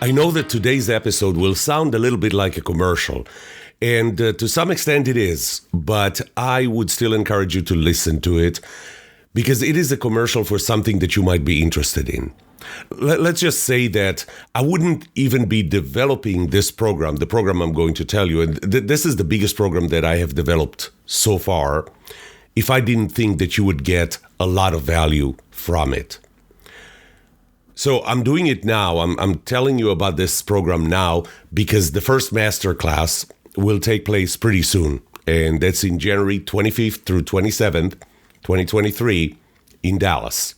I know that today's episode will sound a little bit like a commercial, and to some extent it is, but I would still encourage you to listen to it because it is a commercial for something that you might be interested in. Let's just say that I wouldn't even be developing this program, the program I'm going to tell you, and this is the biggest program that I have developed so far, if I didn't think that you would get a lot of value from it. So I'm doing it now. I'm telling you about this program now because the first Masterclass will take place pretty soon. And that's in January 25th through 27th, 2023 in Dallas.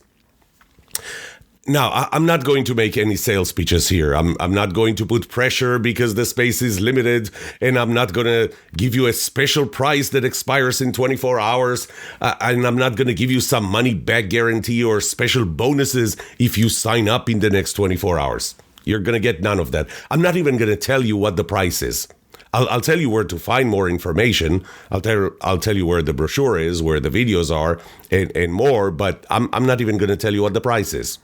Now, I'm not going to make any sales pitches here. I'm not going to put pressure because the space is limited, and I'm not going to give you a special price that expires in 24 hours, and I'm not going to give you some money-back guarantee or special bonuses if you sign up in the next 24 hours. You're going to get none of that. I'm not even going to tell you what the price is. I'll tell you where to find more information. I'll tell you where the brochure is, where the videos are, and more, but I'm not even going to tell you what the price is.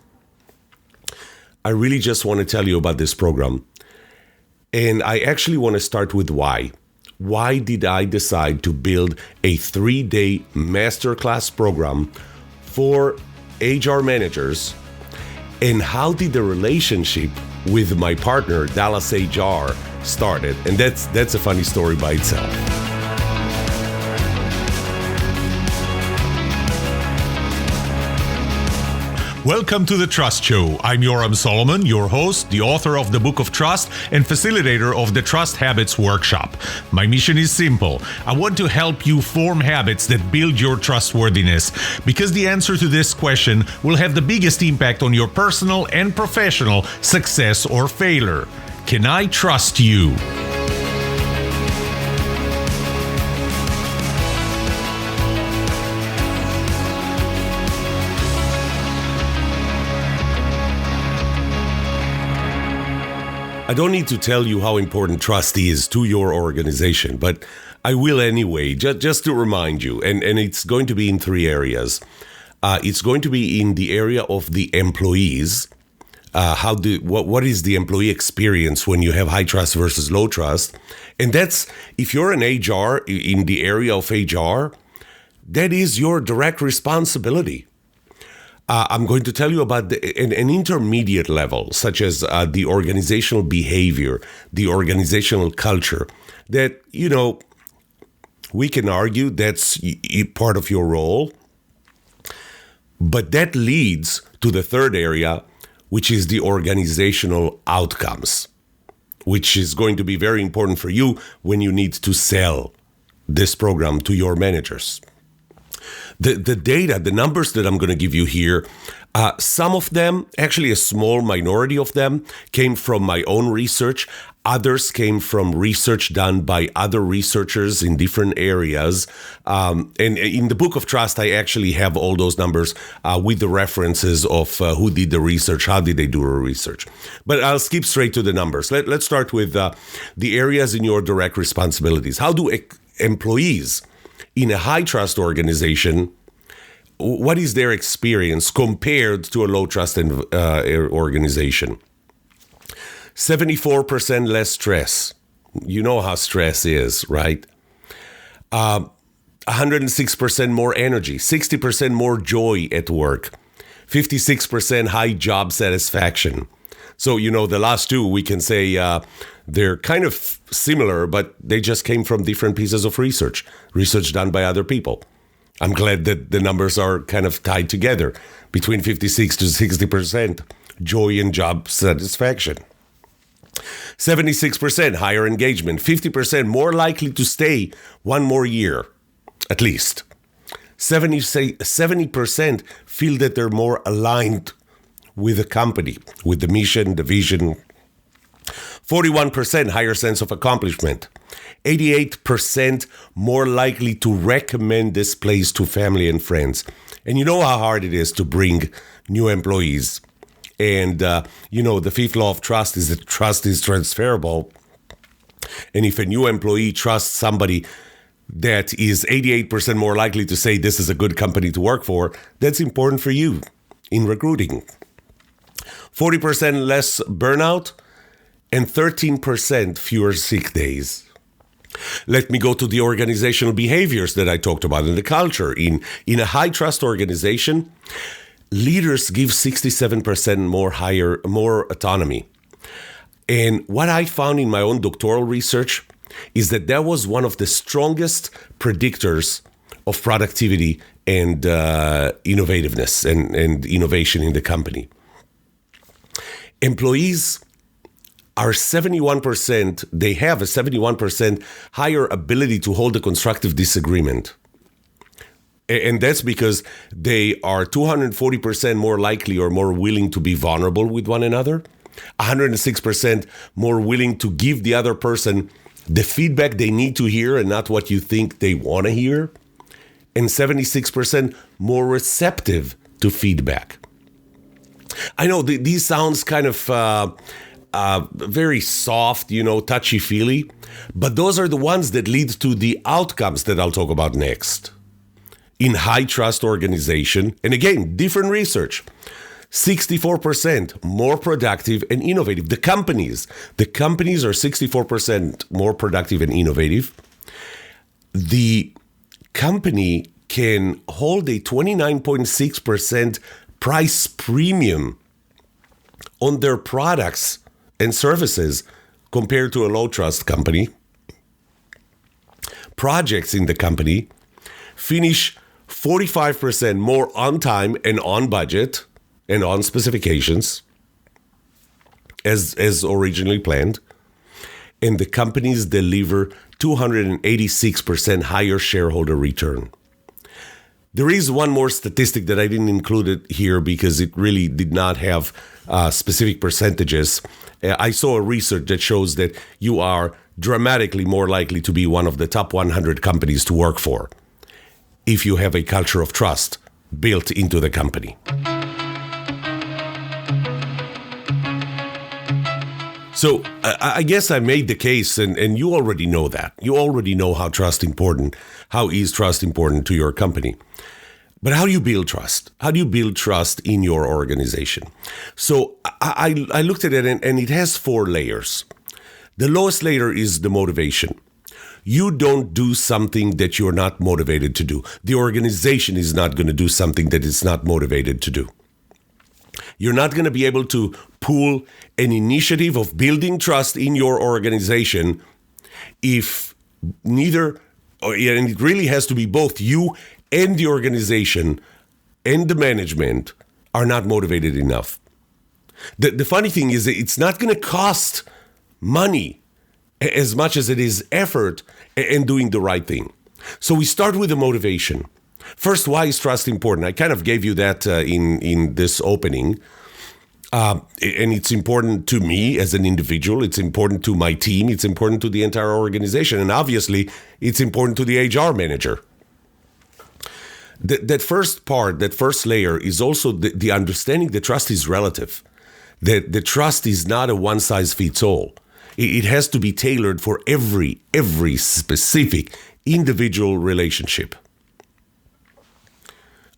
I really just want to tell you about this program. And I actually want to start with why. Why did I decide to build a 3-day masterclass program for HR managers? And how did the relationship with my partner, Dallas HR, started? And that's a funny story by itself. Welcome to The Trust Show. I'm Yoram Solomon, your host, the author of the Book of Trust, and facilitator of the Trust Habits Workshop. My mission is simple. I want to help you form habits that build your trustworthiness, because the answer to this question will have the biggest impact on your personal and professional success or failure. Can I trust you? I don't need to tell you how important trust is to your organization, but I will anyway, just to remind you, and it's going to be in 3 areas. It's going to be in the area of the employees. What is the employee experience when you have high trust versus low trust? And that's, if you're an HR, in the area of HR, that is your direct responsibility. I'm going to tell you about an intermediate level, such as the organizational behavior, the organizational culture, that, we can argue that's part of your role. But that leads to the 3rd area, which is the organizational outcomes, which is going to be very important for you when you need to sell this program to your managers. The data, the numbers that I'm going to give you here, some of them, actually a small minority of them, came from my own research. Others came from research done by other researchers in different areas. And in the Book of Trust, I actually have all those numbers with the references of who did the research, how did they do the research. But I'll skip straight to the numbers. Let's start with the areas in your direct responsibilities. How do employees in a high trust organization, what is their experience compared to a low trust organization? 74% less stress. You know how stress is, right? 106% more energy, 60% more joy at work, 56% high job satisfaction. So, the last 2, we can say they're kind of similar, but they just came from different pieces of research done by other people. I'm glad that the numbers are kind of tied together, between 56 to 60% joy and job satisfaction. 76% higher engagement, 50% more likely to stay 1 more year, at least. 70% feel that they're more aligned with the company, with the mission, the vision. 41% higher sense of accomplishment. 88% more likely to recommend this place to family and friends. And you know how hard it is to bring new employees. And, the 5th law of trust is that trust is transferable. And if a new employee trusts somebody that is 88% more likely to say this is a good company to work for, that's important for you in recruiting. 40% less burnout, and 13% fewer sick days. Let me go to the organizational behaviors that I talked about in the culture. In a high trust organization, leaders give 67% more autonomy. And what I found in my own doctoral research is that was one of the strongest predictors of productivity and innovativeness and innovation in the company. Employees are 71%, they have a 71% higher ability to hold a constructive disagreement. And that's because they are 240% more likely or more willing to be vulnerable with one another, 106% more willing to give the other person the feedback they need to hear and not what you think they want to hear, and 76% more receptive to feedback. I know these sounds kind of very soft, touchy-feely, but those are the ones that lead to the outcomes that I'll talk about next. In high-trust organization, and again, different research, 64% more productive and innovative. The companies are 64% more productive and innovative. The company can hold a 29.6% price premium on their products and services compared to a low-trust company. Projects in the company finish 45% more on time and on budget and on specifications as originally planned. And the companies deliver 286% higher shareholder return. There is one more statistic that I didn't include it here because it really did not have specific percentages. I saw a research that shows that you are dramatically more likely to be one of the top 100 companies to work for if you have a culture of trust built into the company. So I guess I made the case, and you already know that. You already know how is trust important to your company. But how do you build trust? How do you build trust in your organization? So I looked at it, and it has 4 layers. The lowest layer is the motivation. You don't do something that you're not motivated to do. The organization is not going to do something that it's not motivated to do. You're not going to be able to pull an initiative of building trust in your organization if and it really has to be both you and the organization and the management are not motivated enough. The funny thing is that it's not going to cost money as much as it is effort and doing the right thing. So we start with the motivation. First, why is trust important? I kind of gave you that in this opening. And it's important to me as an individual. It's important to my team. It's important to the entire organization. And obviously, it's important to the HR manager. That first layer is also the understanding that trust is relative. That the trust is not a one-size-fits-all. It has to be tailored for every specific individual relationship.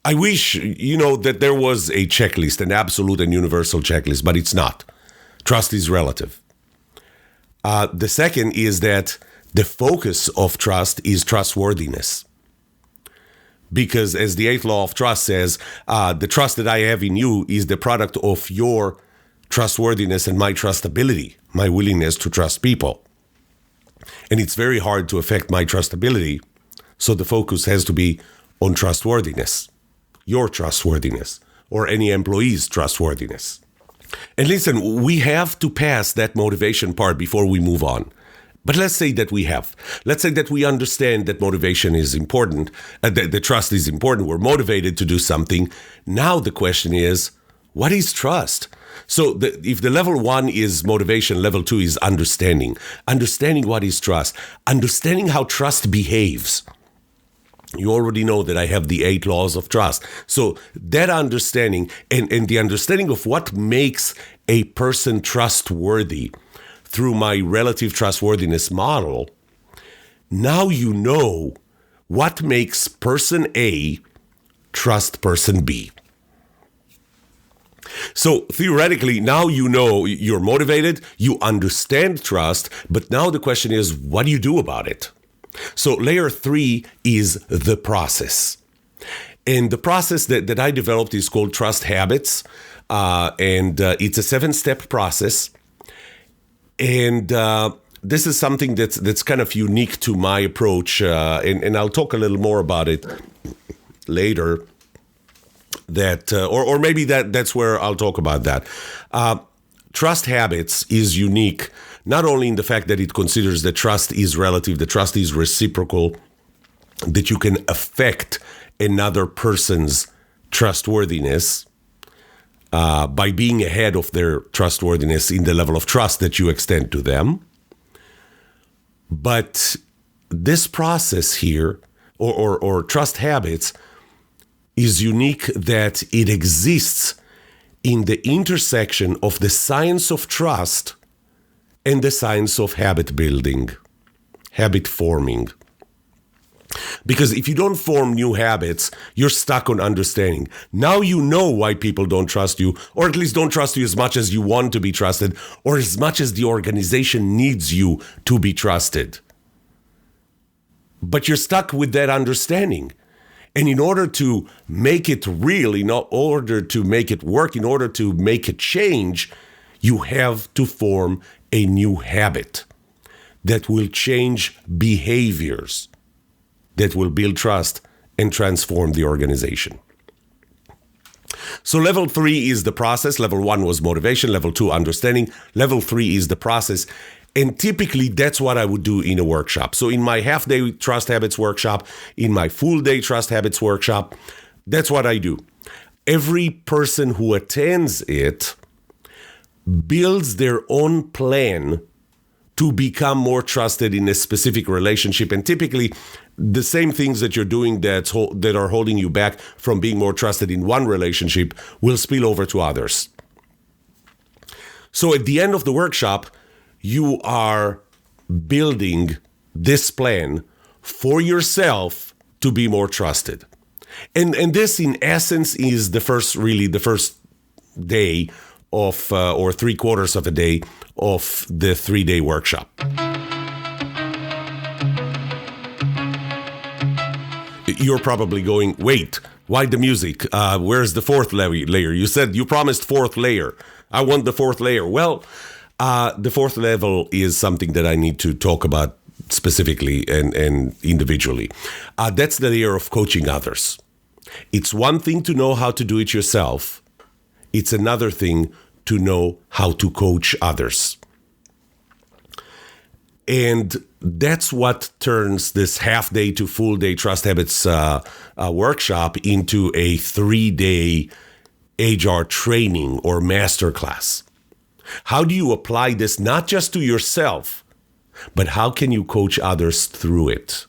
I wish, that there was a checklist, an absolute and universal checklist, but it's not. Trust is relative. The second is that the focus of trust is trustworthiness. Because as the 8th law of trust says, the trust that I have in you is the product of your trustworthiness and my trustability, my willingness to trust people. And it's very hard to affect my trustability, so the focus has to be on trustworthiness. Your trustworthiness, or any employee's trustworthiness. And listen, we have to pass that motivation part before we move on. But let's say that we have. Let's say that we understand that motivation is important, that trust is important, we're motivated to do something. Now the question is, what is trust? So if the level 1 is motivation, level 2 is understanding. Understanding what is trust. Understanding how trust behaves. You already know that I have the 8 laws of trust. So that understanding and the understanding of what makes a person trustworthy through my relative trustworthiness model, now you know what makes person A trust person B. So theoretically, now you know you're motivated, you understand trust, but now the question is, what do you do about it? So layer 3 is the process. And the process that I developed is called Trust Habits. And it's a 7-step process. And this is something that's kind of unique to my approach. And I'll talk a little more about it later. That or maybe that's where I'll talk about that. Trust Habits is unique, not only in the fact that it considers that trust is relative, that trust is reciprocal, that you can affect another person's trustworthiness by being ahead of their trustworthiness in the level of trust that you extend to them. But this process here, or Trust Habits, is unique that it exists in the intersection of the science of trust and the science of habit building, habit forming. Because if you don't form new habits, you're stuck on understanding. Now you know why people don't trust you, or at least don't trust you as much as you want to be trusted, or as much as the organization needs you to be trusted. But you're stuck with that understanding. And in order to make it real, in order to make it work, in order to make it change, you have to form a new habit that will change behaviors, that will build trust and transform the organization. So level 3 is the process. Level 1 was motivation. Level 2, understanding. Level 3 is the process. And typically, that's what I would do in a workshop. So in my half-day Trust Habits workshop, in my full-day Trust Habits workshop, that's what I do. Every person who attends it builds their own plan to become more trusted in a specific relationship. And typically, the same things that you're doing that are holding you back from being more trusted in one relationship will spill over to others. So at the end of the workshop, you are building this plan for yourself to be more trusted. And this, in essence, is the first day of, or 3/4 of a day of the 3-day workshop. You're probably going, wait, why the music? Where's the 4th layer? You said you promised 4th layer. I want the 4th layer. Well, the 4th level is something that I need to talk about specifically and individually. That's the layer of coaching others. It's one thing to know how to do it yourself. It's another thing to know how to coach others. And that's what turns this half-day to full-day Trust Habits workshop into a 3-day HR training or masterclass. How do you apply this not just to yourself, but how can you coach others through it?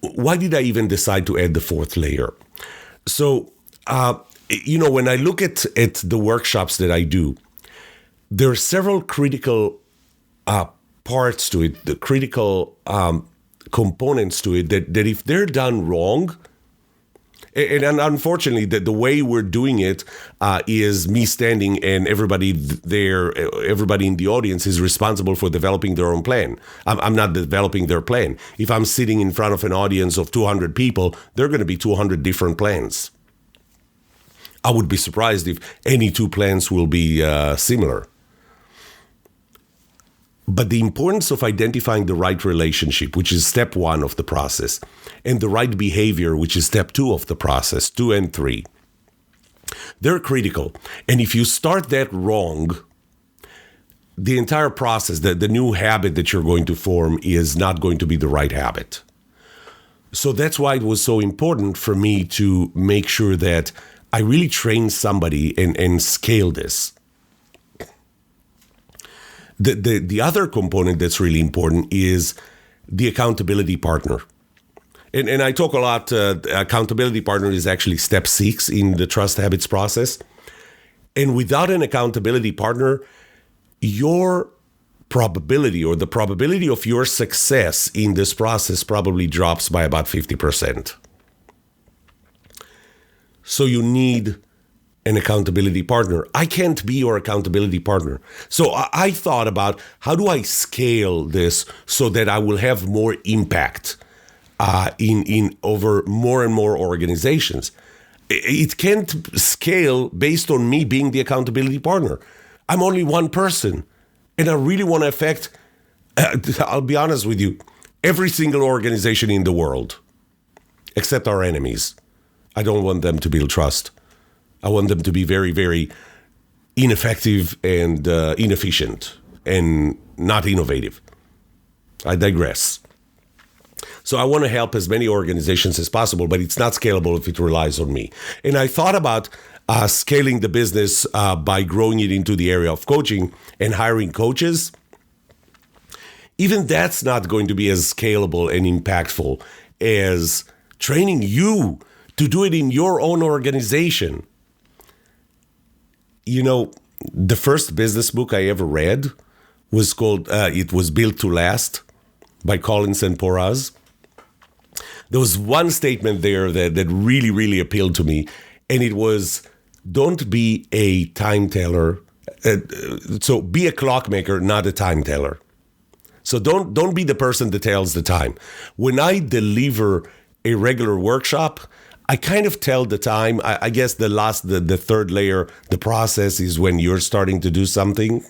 Why did I even decide to add the 4th layer? So, when I look at the workshops that I do, there are several critical parts to it, the critical components to it that if they're done wrong, and unfortunately, the way we're doing it is me standing and everybody in the audience is responsible for developing their own plan. I'm not developing their plan. If I'm sitting in front of an audience of 200 people, there are going to be 200 different plans. I would be surprised if any 2 plans will be similar. But the importance of identifying the right relationship, which is step 1 of the process, and the right behavior, which is step 2 of the process, 2 and 3, they're critical. And if you start that wrong, the entire process, the new habit that you're going to form is not going to be the right habit. So that's why it was so important for me to make sure that I really train somebody and scale this. The other component that's really important is the accountability partner. And I talk a lot, accountability partner is actually step 6 in the Trust Habits process. And without an accountability partner, your probability or the probability of your success in this process probably drops by about 50%. So you need an accountability partner. I can't be your accountability partner. So I thought about, how do I scale this so that I will have more impact in over more and more organizations? It can't scale based on me being the accountability partner. I'm only one person, and I really want to affect, I'll be honest with you, every single organization in the world, except our enemies. I don't want them to build trust. I want them to be very, very ineffective and inefficient and not innovative. I digress. So I want to help as many organizations as possible, but it's not scalable if it relies on me. And I thought about scaling the business by growing it into the area of coaching and hiring coaches. Even that's not going to be as scalable and impactful as training you to do it in your own organization. You know, the first business book I ever read was called, it was Built to Last by Collins and Porras. There was one statement there that really, really appealed to me, and it was, don't be a time teller. So be a clockmaker, not a time teller. So don't be the person that tells the time. When I deliver a regular workshop, I kind of tell the time. I guess the third layer, the process, is when you're starting to do something.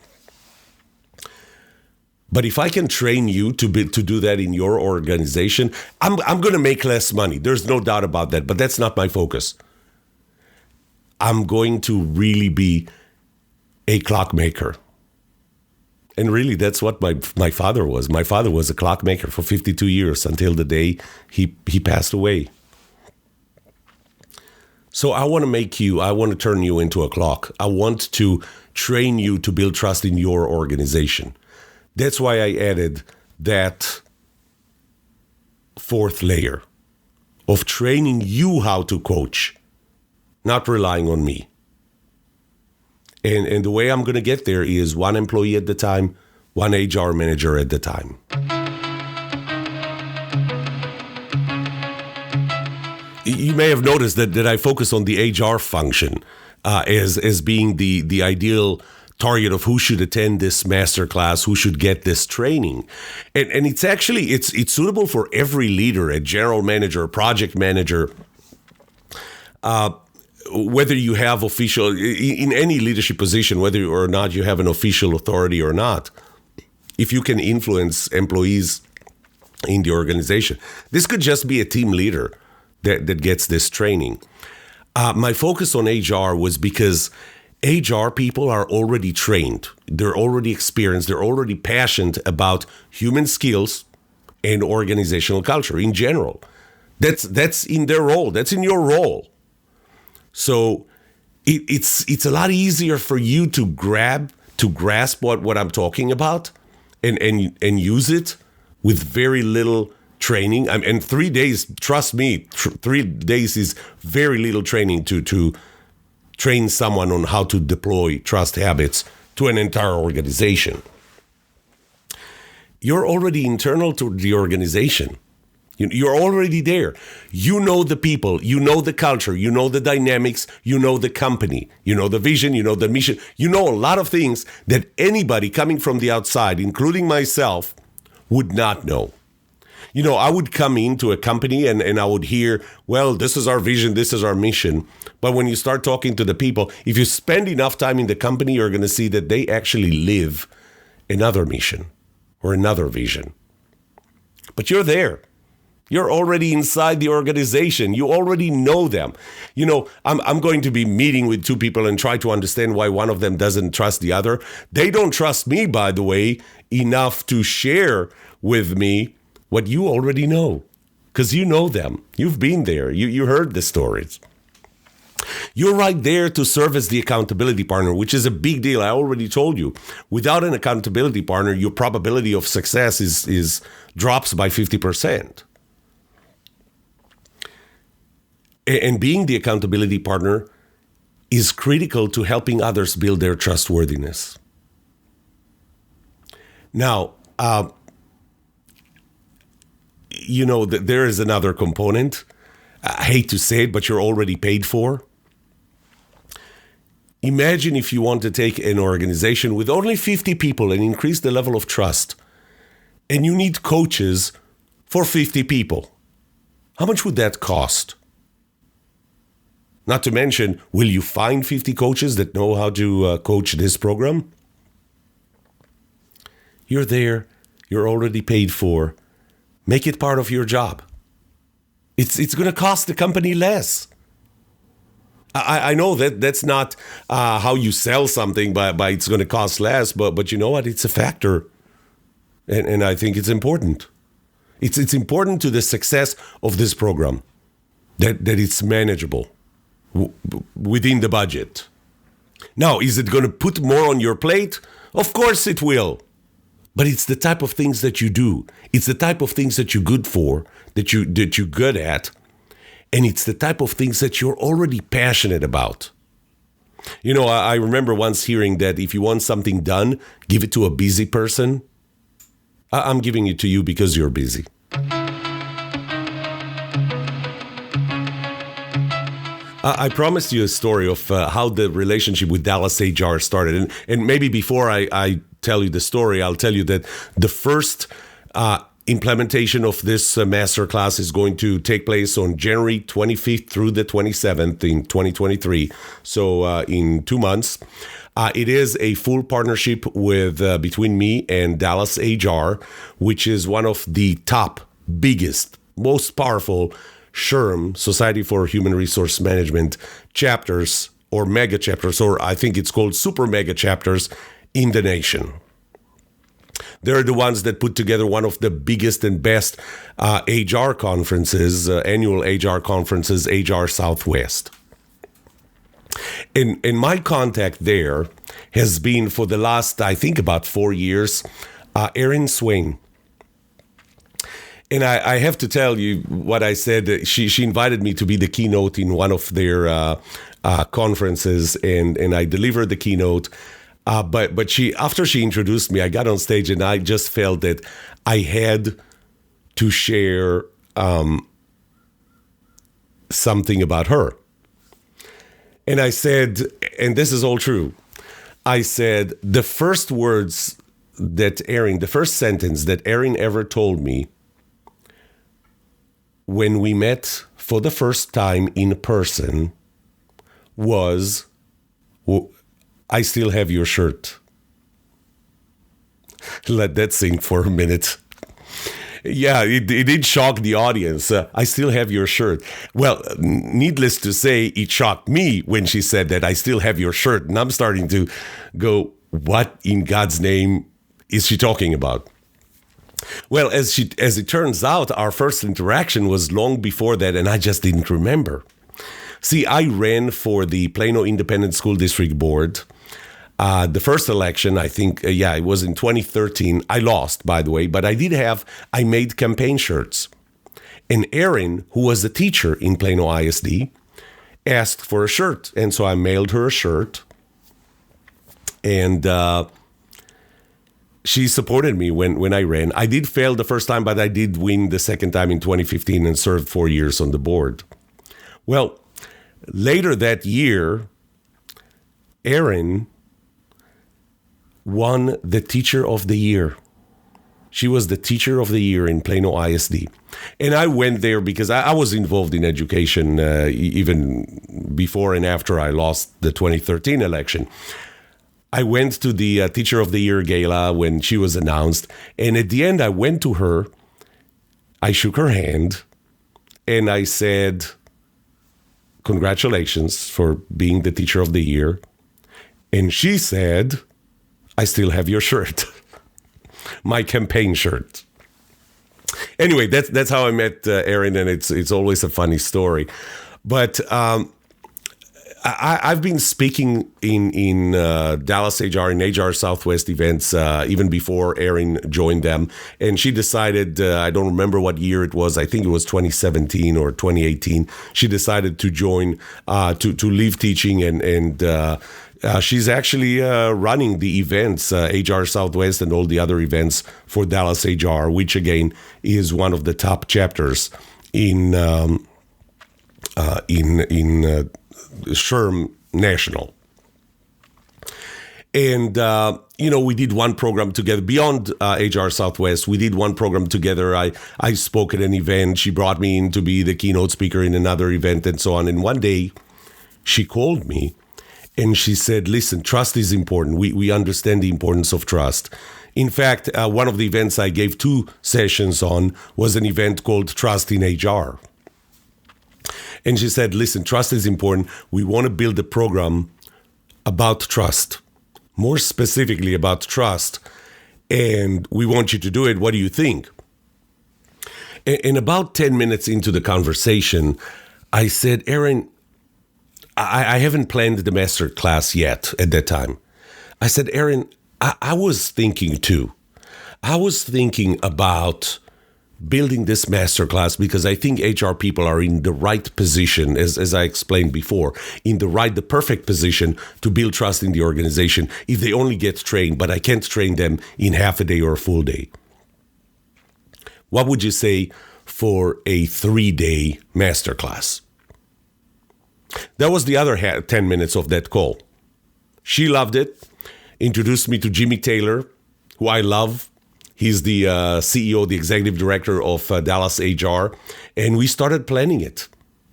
But if I can train you to do that in your organization, I'm going to make less money. There's no doubt about that. But that's not my focus. I'm going to really be a clockmaker. And really, that's what my father was. My father was a clockmaker for 52 years until the day he passed away. So I want to turn you into a clock. I want to train you to build trust in your organization. That's why I added that fourth layer of training you how to coach, not relying on me. And the way I'm going to get there is one employee at the time, one HR manager at the time. You may have noticed that I focus on the HR function as being the ideal target of who should attend this masterclass, who should get this training. And it's actually, it's suitable for every leader, a general manager, a project manager, whether you have official, in any leadership position, whether or not you have an official authority or not, if you can influence employees in the organization. This could just be a team leader that gets this training. My focus on HR was because HR people are already trained. They're already experienced. They're already passionate about human skills and organizational culture in general. That's in their role. That's in your role. So it's a lot easier for you to grasp what I'm talking about and use it with very little training. And 3 days, trust me, 3 days is very little training to train someone on how to deploy trust habits to an entire organization. You're already internal to the organization. You're already there. You know the people, you know the culture, you know the dynamics, you know the company, you know the vision, you know the mission, you know a lot of things that anybody coming from the outside, including myself, would not know. You know, I would come into a company and I would hear, well, this is our vision, this is our mission. But when you start talking to the people, if you spend enough time in the company, you're going to see that they actually live another mission or another vision. But you're there. You're already inside the organization. You already know them. You know, I'm going to be meeting with two people and try to understand why one of them doesn't trust the other. They don't trust me, by the way, enough to share with me what you already know, because you know them. You've been there. You heard the stories. You're right there to serve as the accountability partner, which is a big deal. I already told you. Without an accountability partner, your probability of success is drops by 50%. And being the accountability partner is critical to helping others build their trustworthiness. Now, you know, there is another component. I hate to say it, but you're already paid for. Imagine if you want to take an organization with only 50 people and increase the level of trust, and you need coaches for 50 people. How much would that cost? Not to mention, will you find 50 coaches that know how to coach this program? You're there. You're already paid for. Make it part of your job. It's going to cost the company less. I know that that's not how you sell something, by it's going to cost less, but you know what? It's a factor. And I think it's important. It's important to the success of this program that it's manageable within the budget. Now, is it going to put more on your plate? Of course it will. But it's the type of things that you do. It's the type of things that you're good for, that you're good at. And it's the type of things that you're already passionate about. You know, I remember once hearing that if you want something done, give it to a busy person. I'm giving it to you because you're busy. I promised you a story of how the relationship with Dallas HR started. And maybe before I tell you the story, I'll tell you that the first implementation of this masterclass is going to take place on January 25th through the 27th in 2023. So in 2 months. It is a full partnership with between me and Dallas HR, which is one of the top, biggest, most powerful SHRM, Society for Human Resource Management, chapters or mega chapters, or I think it's called super mega chapters in the nation. They're the ones that put together one of the biggest and best HR conferences, annual HR conferences, HR Southwest. And my contact there has been for the last, I think, about 4 years, Erin Swain. And I have to tell you what I said. She invited me to be the keynote in one of their conferences, and I delivered the keynote. But after she introduced me, I got on stage and I just felt that I had to share something about her. And I said, and this is all true, I said, the first words that Erin, the first sentence that Erin ever told me when we met for the first time in person was, I still have your shirt. Let that sink for a minute. Yeah, it did shock the audience. I still have your shirt. Well, needless to say, it shocked me when she said that I still have your shirt. And I'm starting to go, what in God's name is she talking about? Well, as it turns out, our first interaction was long before that, and I just didn't remember. See, I ran for the Plano Independent School District Board. The first election, I think, it was in 2013. I lost, by the way, but I made campaign shirts. And Erin, who was a teacher in Plano ISD, asked for a shirt. And so I mailed her a shirt. And she supported me when I ran. I did fail the first time, but I did win the second time in 2015 and served 4 years on the board. Well, later that year, Erin won the Teacher of the Year. She was the Teacher of the Year in Plano ISD. And I went there because I was involved in education even before and after I lost the 2013 election. I went to the Teacher of the Year gala when she was announced. And at the end, I went to her, I shook her hand, and I said, congratulations for being the Teacher of the Year. And she said, I still have your shirt, my campaign shirt. Anyway, that's how I met Erin, and it's always a funny story. But I've been speaking in Dallas HR and HR Southwest events even before Erin joined them, and she decided, I don't remember what year it was, I think it was 2017 or 2018, she decided to join, to leave teaching, and she's actually running the events, HR Southwest and all the other events for Dallas HR, which again is one of the top chapters in SHRM National. And, we did one program together beyond HR Southwest. We did one program together. I spoke at an event. She brought me in to be the keynote speaker in another event and so on. And one day she called me and she said, listen, trust is important. We understand the importance of trust. In fact, one of the events I gave 2 sessions on was an event called Trust in HR. And she said, listen, trust is important. We want to build a program about trust. More specifically about trust, and we want you to do it. What do you think? And about 10 minutes into the conversation, I said, Aaron, I haven't planned the masterclass yet at that time. I said, Aaron, I was thinking too. I was thinking about building this masterclass because I think HR people are in the right position, as I explained before, the perfect position to build trust in the organization if they only get trained, but I can't train them in half a day or a full day. What would you say for a 3-day masterclass? That was the other 10 minutes of that call. She loved it, introduced me to Jimmy Taylor, who I love. He's the CEO, the executive director of Dallas HR, and we started planning it.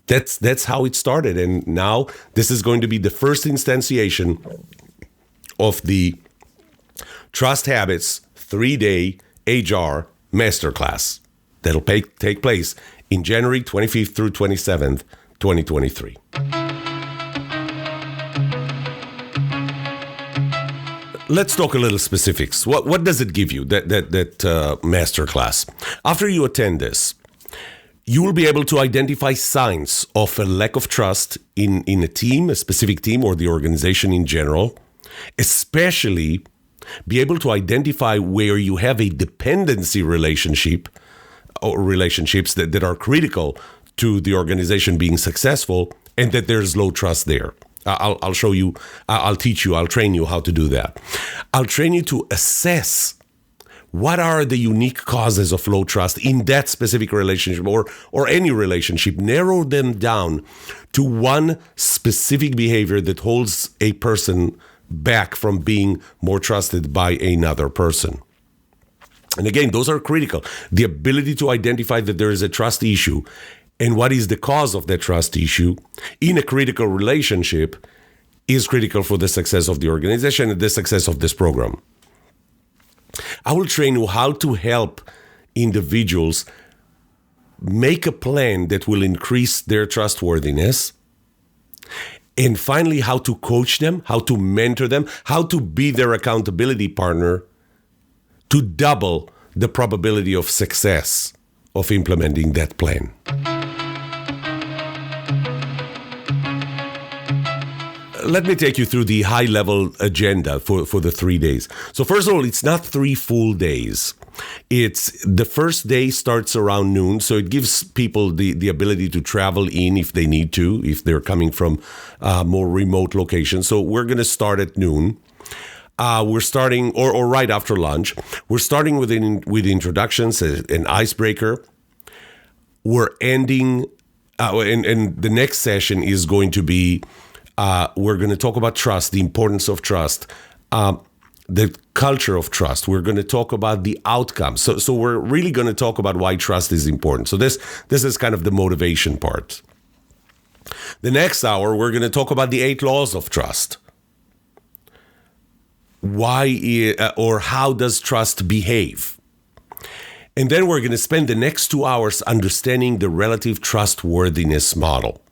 That's how it started, and now this is going to be the first instantiation of the Trust Habits 3-day HR Masterclass that'll take place in January 25th through 27th, 2023. Let's talk a little specifics. What does it give you, that masterclass? After you attend this, you will be able to identify signs of a lack of trust in a team, a specific team, or the organization in general, especially be able to identify where you have a dependency relationship or relationships that are critical to the organization being successful and that there's low trust there. I'll show you, I'll teach you, I'll train you how to do that. I'll train you to assess what are the unique causes of low trust in that specific relationship or any relationship. Narrow them down to one specific behavior that holds a person back from being more trusted by another person. And again, those are critical. The ability to identify that there is a trust issue and what is the cause of that trust issue in a critical relationship is critical for the success of the organization and the success of this program. I will train you how to help individuals make a plan that will increase their trustworthiness, and finally, how to coach them, how to mentor them, how to be their accountability partner to double the probability of success of implementing that plan. Let me take you through the high-level agenda for the 3 days. So first of all, it's not 3 full days. It's the first day starts around noon, so it gives people the ability to travel in if they need to, if they're coming from more remote locations. So we're going to start at noon. We're starting, or right after lunch. We're starting with introductions, an icebreaker. We're ending, and the next session is going to be, we're going to talk about trust, the importance of trust, the culture of trust. We're going to talk about the outcomes. So we're really going to talk about why trust is important. So this is kind of the motivation part. The next hour, we're going to talk about the 8 laws of trust. Why or how does trust behave? And then we're going to spend the next 2 hours understanding the relative trustworthiness model.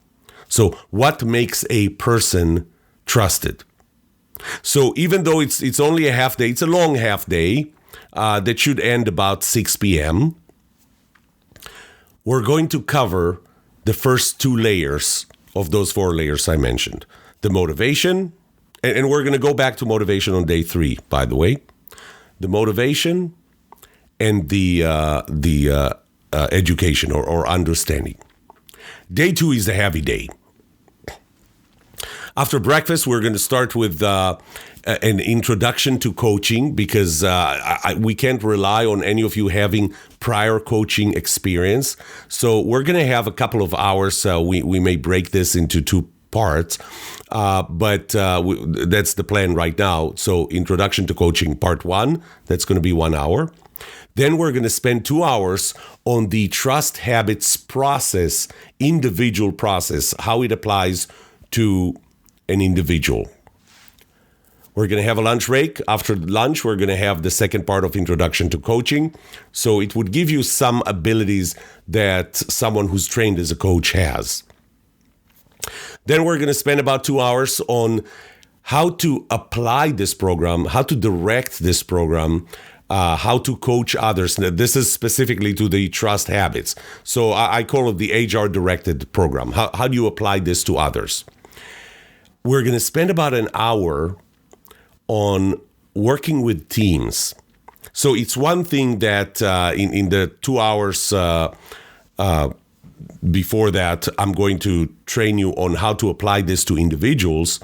So what makes a person trusted? So even though it's only a half day, it's a long half day that should end about 6 p.m., we're going to cover the first 2 layers of those 4 layers I mentioned. The motivation, and we're going to go back to motivation on day 3, by the way. The motivation and the education or understanding. Day 2 is a heavy day. After breakfast, we're going to start with an introduction to coaching because we can't rely on any of you having prior coaching experience. So we're going to have a couple of hours. We may break this into two parts, but that's the plan right now. So Introduction to Coaching Part 1, that's going to be 1 hour. Then we're going to spend 2 hours on the trust habits process, individual process, how it applies to an individual. We're going to have a lunch break. After lunch, we're going to have the second part of Introduction to Coaching. So it would give you some abilities that someone who's trained as a coach has. Then we're going to spend about 2 hours on how to apply this program, how to direct this program, how to coach others. Now, this is specifically to the trust habits. So I call it the HR-directed program. How do you apply this to others? We're going to spend about an hour on working with teams. So it's one thing that in the 2 hours before that, I'm going to train you on how to apply this to individuals.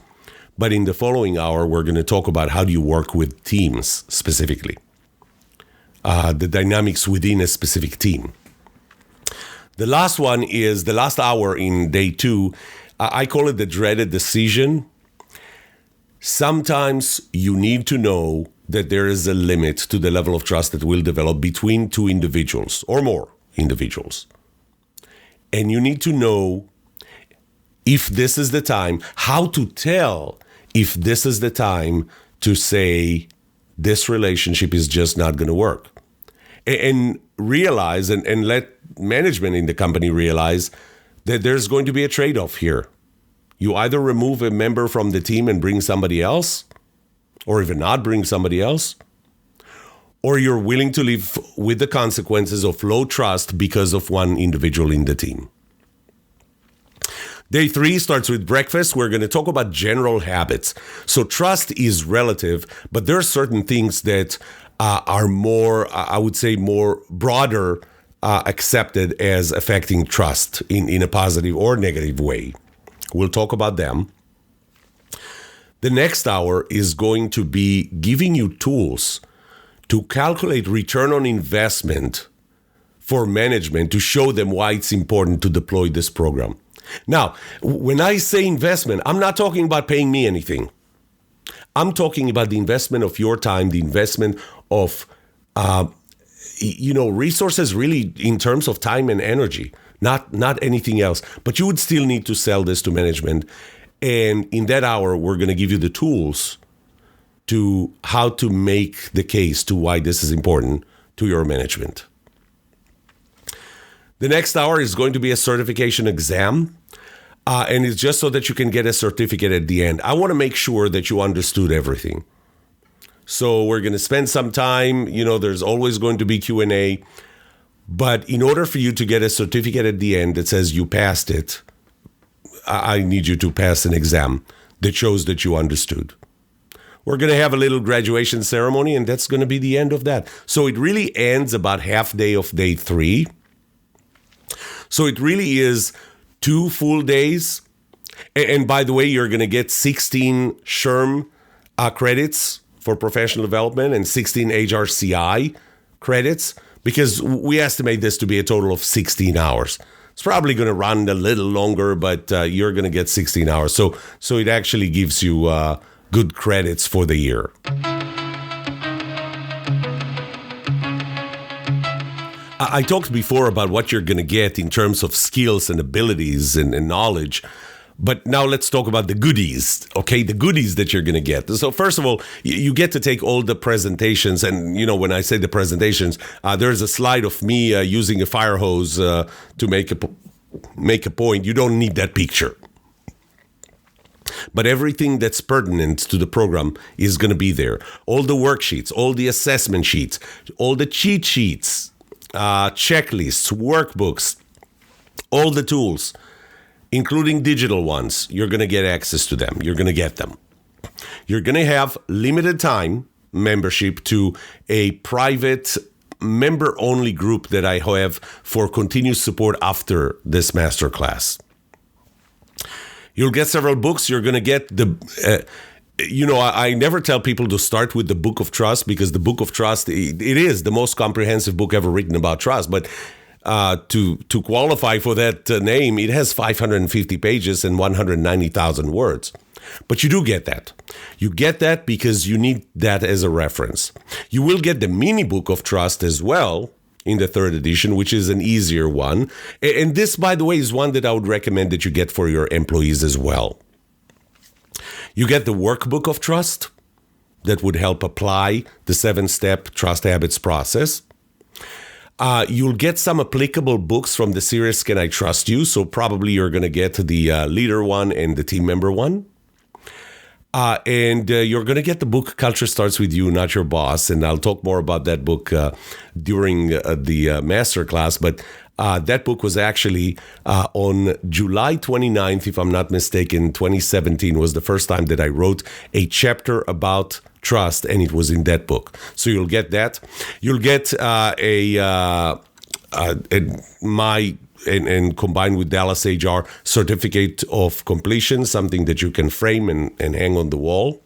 But in the following hour, we're going to talk about how do you work with teams specifically, the dynamics within a specific team. The last one is the last hour in day 2. I call it the dreaded decision. Sometimes you need to know that there is a limit to the level of trust that will develop between two individuals or more individuals. And you need to know if this is the time, how to tell if this is the time to say this relationship is just not going to work. And realize and let management in the company realize that there's going to be a trade-off here. You either remove a member from the team and bring somebody else, or even not bring somebody else, or you're willing to live with the consequences of low trust because of one individual in the team. Day 3 starts with breakfast. We're going to talk about general habits. So trust is relative, but there are certain things that are more, I would say, more broader accepted as affecting trust in a positive or negative way. We'll talk about them. The next hour is going to be giving you tools to calculate return on investment for management to show them why it's important to deploy this program. Now, when I say investment, I'm not talking about paying me anything. I'm talking about the investment of your time, the investment of, resources really in terms of time and energy, not anything else. But you would still need to sell this to management. And in that hour, we're going to give you the tools to how to make the case to why this is important to your management. The next hour is going to be a certification exam. And it's just so that you can get a certificate at the end. I want to make sure that you understood everything. So we're going to spend some time, there's always going to be Q&A. But in order for you to get a certificate at the end that says you passed it, I need you to pass an exam that shows that you understood. We're going to have a little graduation ceremony, and that's going to be the end of that. So it really ends about half day of day 3. So it really is 2 full days. And by the way, you're going to get 16 SHRM credits for professional development and 16 HRCI credits, because we estimate this to be a total of 16 hours. It's probably going to run a little longer, but you're going to get 16 hours. So it actually gives you good credits for the year. I talked before about what you're going to get in terms of skills and abilities and knowledge. But now let's talk about the goodies, okay? The goodies that you're going to get. So first of all, you get to take all the presentations. And, when I say the presentations, there's a slide of me using a fire hose to make a point. You don't need that picture. But everything that's pertinent to the program is going to be there. All the worksheets, all the assessment sheets, all the cheat sheets, checklists, workbooks, all the tools, including digital ones, you're going to get access to them. You're going to get them. You're going to have limited time membership to a private member-only group that I have for continuous support after this masterclass. You'll get several books. You're going to get I never tell people to start with the Book of Trust, because the Book of Trust, it is the most comprehensive book ever written about trust. But to qualify for that name, it has 550 pages and 190,000 words. But you do get that. You get that because you need that as a reference. You will get the mini book of trust as well in the 3rd edition, which is an easier one. And this, by the way, is one that I would recommend that you get for your employees as well. You get the workbook of trust that would help apply the 7-step trust habits process. You'll get some applicable books from the series Can I Trust You? So probably you're going to get the leader one and the team member one. And you're going to get the book Culture Starts With You, Not Your Boss. And I'll talk more about that book during the Masterclass. But that book was actually on July 29th, if I'm not mistaken, 2017 was the first time that I wrote a chapter about trust, and it was in that book. So you'll get that. You'll get and combined with Dallas HR certificate of completion, something that you can frame and hang on the wall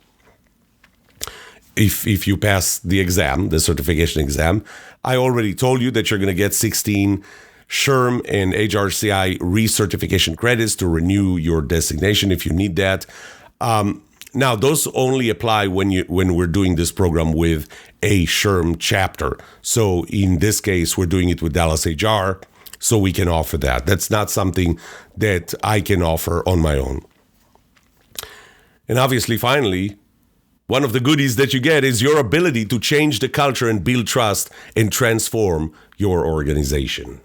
if you pass the exam, the certification exam. I already told you that you're going to get 16 SHRM and HRCI recertification credits to renew your designation if you need that. Now, those only apply when we're doing this program with a SHRM chapter. So in this case, we're doing it with Dallas HR, so we can offer that. That's not something that I can offer on my own. And obviously, finally, one of the goodies that you get is your ability to change the culture and build trust and transform your organization.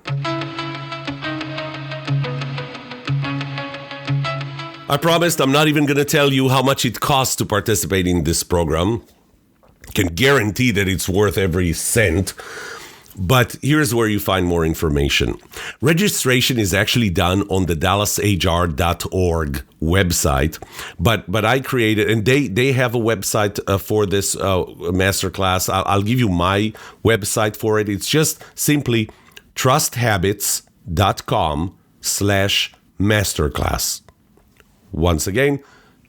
I promised I'm not even going to tell you how much it costs to participate in this program. Can guarantee that it's worth every cent. But here's where you find more information. Registration is actually done on the dallashr.org website, but I created, and they have a website for this masterclass. I'll give you my website for it. It's just simply trusthabits.com/masterclass. Once again,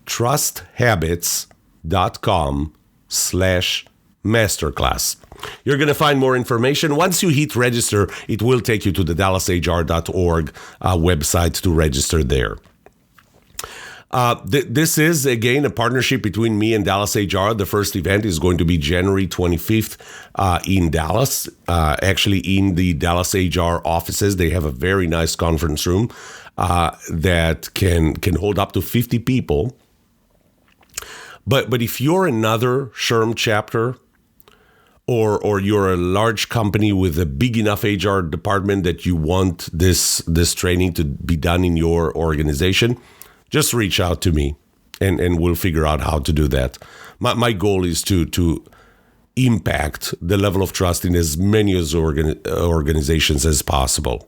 trusthabits.com/masterclass. You're going to find more information. Once you hit register, it will take you to the dallashr.org website to register there. This is, again, a partnership between me and Dallas HR. The first event is going to be January 25th in Dallas, actually in the Dallas HR offices. They have a very nice conference room that can hold up to 50 people. But if you're another SHRM chapter, or you're a large company with a big enough HR department that you want this training to be done in your organization, just reach out to me and we'll figure out how to do that. My goal is to impact the level of trust in as many organizations as possible.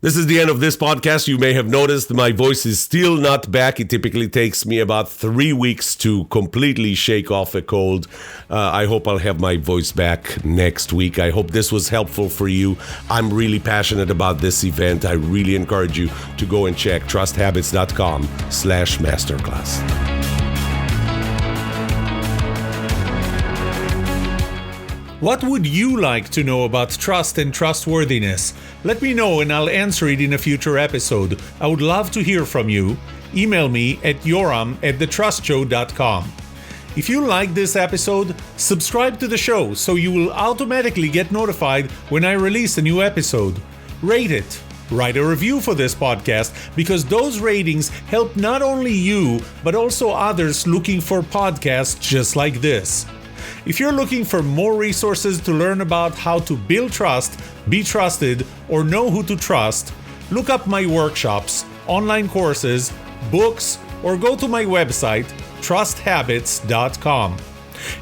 This is the end of this podcast. You may have noticed my voice is still not back. It typically takes me about 3 weeks to completely shake off a cold. I hope I'll have my voice back next week. I hope this was helpful for you. I'm really passionate about this event. I really encourage you to go and check trusthabits.com/masterclass. What would you like to know about trust and trustworthiness? Let me know and I'll answer it in a future episode. I would love to hear from you. Email me at yoram@thetrustshow.com. If you like this episode, subscribe to the show so you will automatically get notified when I release a new episode. Rate it. Write a review for this podcast because those ratings help not only you, but also others looking for podcasts just like this. If you're looking for more resources to learn about how to build trust, be trusted, or know who to trust, look up my workshops, online courses, books, or go to my website, trusthabits.com.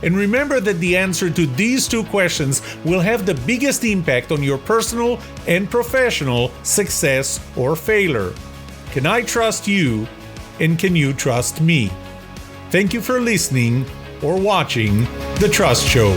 And remember that the answer to these 2 questions will have the biggest impact on your personal and professional success or failure. Can I trust you? And can you trust me? Thank you for listening or watching The Trust Show.